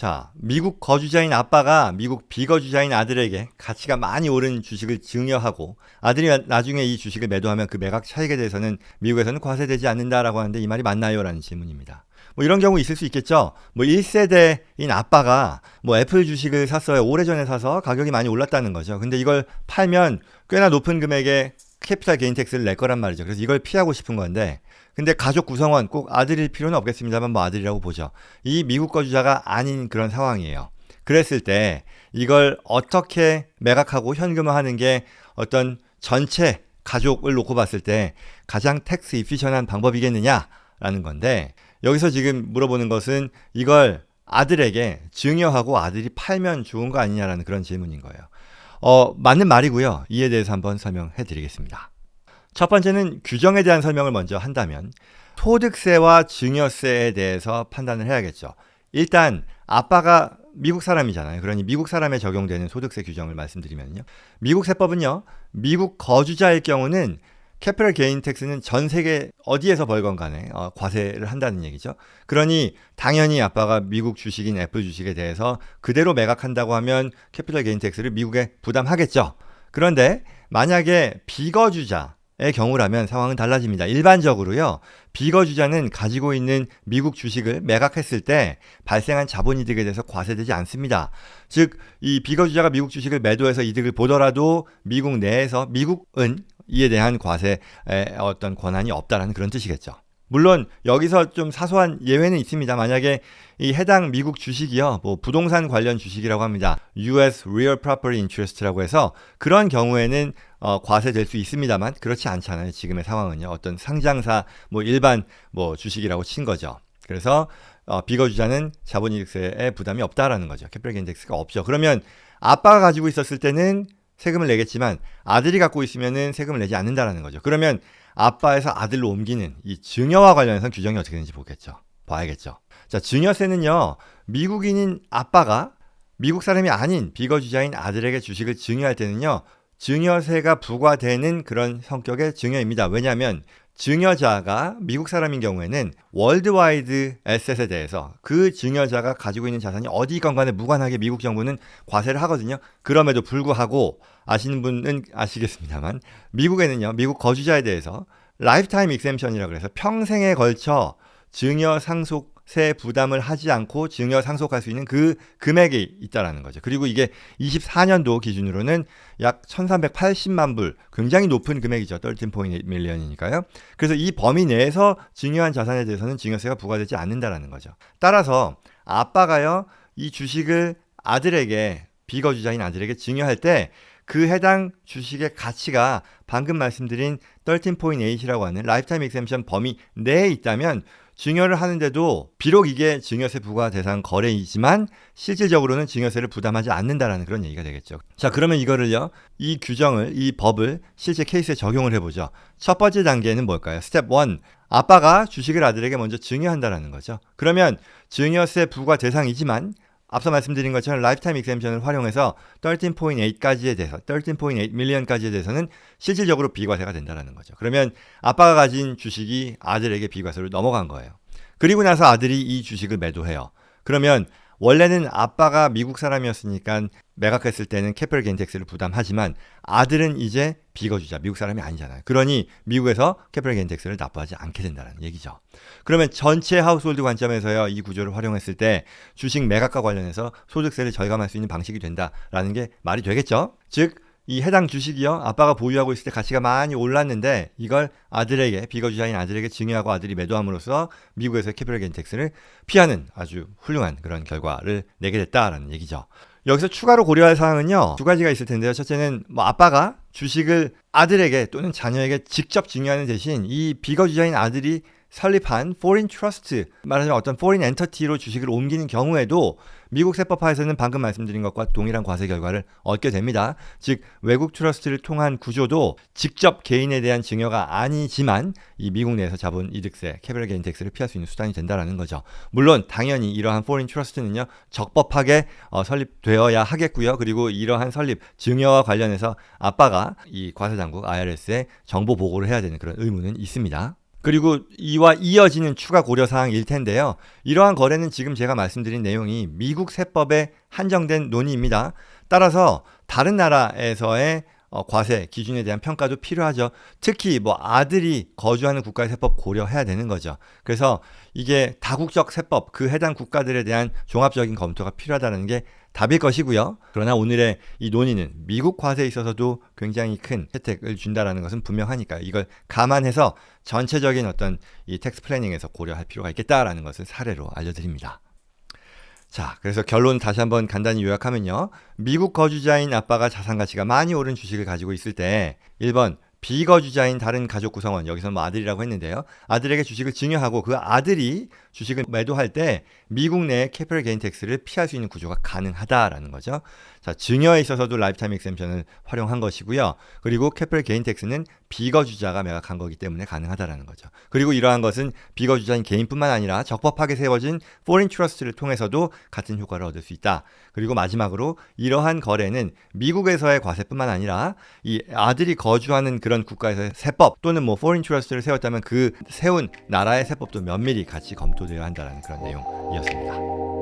자, 미국 거주자인 아빠가 미국 비거주자인 아들에게 가치가 많이 오른 주식을 증여하고 아들이 나중에 이 주식을 매도하면 그 매각 차익에 대해서는 미국에서는 과세되지 않는다라고 하는데 이 말이 맞나요? 라는 질문입니다. 뭐 이런 경우 있을 수 있겠죠. 뭐 1세대인 아빠가 뭐 애플 주식을 샀어요. 오래전에 사서 가격이 많이 올랐다는 거죠. 근데 이걸 팔면 꽤나 높은 금액의 캐피탈 게인 텍스를 낼 거란 말이죠. 그래서 이걸 피하고 싶은 건데 근데 가족 구성원 꼭 아들일 필요는 없겠습니다만 뭐 아들이라고 보죠. 이 미국 거주자가 아닌 그런 상황이에요. 그랬을 때 이걸 어떻게 매각하고 현금화하는 게 어떤 전체 가족을 놓고 봤을 때 가장 텍스 이피션한 방법이겠느냐라는 건데 여기서 지금 물어보는 것은 이걸 아들에게 증여하고 아들이 팔면 좋은 거 아니냐라는 그런 질문인 거예요. 맞는 말이고요. 이에 대해서 한번 설명해 드리겠습니다. 첫 번째는 규정에 대한 설명을 먼저 한다면 소득세와 증여세에 대해서 판단을 해야겠죠. 일단 아빠가 미국 사람이잖아요. 그러니 미국 사람에 적용되는 소득세 규정을 말씀드리면요. 미국 세법은요. 미국 거주자일 경우는 캐피털 게인 텍스는 전 세계 어디에서 벌건 간에 과세를 한다는 얘기죠. 그러니 당연히 아빠가 미국 주식인 애플 주식에 대해서 그대로 매각한다고 하면 캐피털 게인 텍스를 미국에 부담하겠죠. 그런데 만약에 비거주자의 경우라면 상황은 달라집니다. 일반적으로요. 비거주자는 가지고 있는 미국 주식을 매각했을 때 발생한 자본이득에 대해서 과세되지 않습니다. 즉, 이 비거주자가 미국 주식을 매도해서 이득을 보더라도 미국 내에서 미국은 이에 대한 과세의 어떤 권한이 없다라는 그런 뜻이겠죠. 물론 여기서 좀 사소한 예외는 있습니다. 만약에 이 해당 미국 주식이요, 뭐 부동산 관련 주식이라고 합니다. U.S. Real Property Interest라고 해서 그런 경우에는 과세될 수 있습니다만 그렇지 않잖아요. 지금의 상황은요. 어떤 상장사 뭐 일반 뭐 주식이라고 친 거죠. 그래서 비거주자는 자본이득세에 부담이 없다라는 거죠. 캐피털 게인 텍스가 없죠. 그러면 아빠가 가지고 있었을 때는 세금을 내겠지만 아들이 갖고 있으면은 세금을 내지 않는다라는 거죠. 그러면 아빠에서 아들로 옮기는 이 증여와 관련해서 규정이 어떻게 되는지 봐야겠죠. 자, 증여세는요. 미국인인 아빠가 미국 사람이 아닌 비거주자인 아들에게 주식을 증여할 때는요. 증여세가 부과되는 그런 성격의 증여입니다. 왜냐하면 증여자가 미국 사람인 경우에는 월드와이드 에셋에 대해서 그 증여자가 가지고 있는 자산이 어디건 간에 무관하게 미국 정부는 과세를 하거든요. 그럼에도 불구하고 아시는 분은 아시겠습니다만 미국에는요. 미국 거주자에 대해서 라이프타임 익셈션이라고 해서 평생에 걸쳐 증여 상속세 부담을 하지 않고 증여 상속할 수 있는 그 금액이 있다라는 거죠. 그리고 이게 24년도 기준으로는 약 1380만 불, 굉장히 높은 금액이죠. 13.8 밀리언이니까요. 그래서 이 범위 내에서 증여한 자산에 대해서는 증여세가 부과되지 않는다라는 거죠. 따라서 아빠가요, 이 주식을 아들에게, 비거주자인 아들에게 증여할 때 그 해당 주식의 가치가 방금 말씀드린 13.8이라고 하는 라이프타임 익셈션 범위 내에 있다면 증여를 하는데도 비록 이게 증여세 부과 대상 거래이지만 실질적으로는 증여세를 부담하지 않는다라는 그런 얘기가 되겠죠. 자, 그러면 이거를요, 이 규정을, 이 법을 실제 케이스에 적용을 해보죠. 첫 번째 단계는 뭘까요? 스텝 1. 아빠가 주식을 아들에게 먼저 증여한다라는 거죠. 그러면 증여세 부과 대상이지만 앞서 말씀드린 것처럼 라이프타임 익셈션을 활용해서 13.8까지에 대해서 13.8 밀리언까지에 대해서는 실질적으로 비과세가 된다는 거죠. 그러면 아빠가 가진 주식이 아들에게 비과세로 넘어간 거예요. 그리고 나서 아들이 이 주식을 매도해요. 그러면 원래는 아빠가 미국 사람이었으니까 매각했을 때는 캐피털 게인 텍스를 부담하지만 아들은 이제 비거주자, 미국 사람이 아니잖아요. 그러니 미국에서 캐피털 게인 텍스를 납부하지 않게 된다는 얘기죠. 그러면 전체 하우스홀드 관점에서요, 이 구조를 활용했을 때 주식 매각과 관련해서 소득세를 절감할 수 있는 방식이 된다라는 게 말이 되겠죠. 즉, 이 해당 주식이요, 아빠가 보유하고 있을 때 가치가 많이 올랐는데 이걸 아들에게, 비거주자인 아들에게 증여하고 아들이 매도함으로써 미국에서의 캐피털 게인 텍스를 피하는 아주 훌륭한 그런 결과를 내게 됐다라는 얘기죠. 여기서 추가로 고려할 사항은요, 두 가지가 있을 텐데요. 첫째는 뭐 아빠가 주식을 아들에게 또는 자녀에게 직접 증여하는 대신 이 비거주자인 아들이 설립한 foreign trust, 말하자면 어떤 foreign entity로 주식을 옮기는 경우에도 미국 세법하에서는 방금 말씀드린 것과 동일한 과세 결과를 얻게 됩니다. 즉, 외국 트러스트를 통한 구조도 직접 개인에 대한 증여가 아니지만 이 미국 내에서 자본 이득세, 캐피털 게인 텍스를 피할 수 있는 수단이 된다라는 거죠. 물론 당연히 이러한 foreign trust는요, 적법하게 설립되어야 하겠고요. 그리고 이러한 설립, 증여와 관련해서 아빠가 이 과세당국 IRS에 정보 보고를 해야 되는 그런 의무는 있습니다. 그리고 이와 이어지는 추가 고려사항일 텐데요. 이러한 거래는 지금 제가 말씀드린 내용이 미국 세법에 한정된 논의입니다. 따라서 다른 나라에서의 과세 기준에 대한 평가도 필요하죠. 특히 뭐 아들이 거주하는 국가의 세법 고려해야 되는 거죠. 그래서 이게 다국적 세법, 그 해당 국가들에 대한 종합적인 검토가 필요하다는 게 답일 것이고요. 그러나 오늘의 이 논의는 미국 과세에 있어서도 굉장히 큰 혜택을 준다라는 것은 분명하니까요. 이걸 감안해서 전체적인 어떤 이 텍스 플래닝에서 고려할 필요가 있겠다라는 것을 사례로 알려드립니다. 자, 그래서 결론 다시 한번 간단히 요약하면요. 미국 거주자인 아빠가 자산 가치가 많이 오른 주식을 가지고 있을 때 1번 비거주자인 다른 가족 구성원, 여기서는 뭐 아들이라고 했는데요. 아들에게 주식을 증여하고 그 아들이 주식을 매도할 때 미국 내 캐피털 게인 텍스를 피할 수 있는 구조가 가능하다라는 거죠. 자, 증여에 있어서도 라이프타임 exemption을 활용한 것이고요. 그리고 캐피털 게인 텍스는 비거주자가 매각한 거기 때문에 가능하다라는 거죠. 그리고 이러한 것은 비거주자인 개인뿐만 아니라 적법하게 세워진 포린 트러스트를 통해서도 같은 효과를 얻을 수 있다. 그리고 마지막으로 이러한 거래는 미국에서의 과세뿐만 아니라 이 아들이 거주하는 그런 국가에서의 세법 또는 뭐 포린 트러스트를 세웠다면 그 세운 나라의 세법도 면밀히 같이 검토되어야 한다는 그런 내용이었습니다.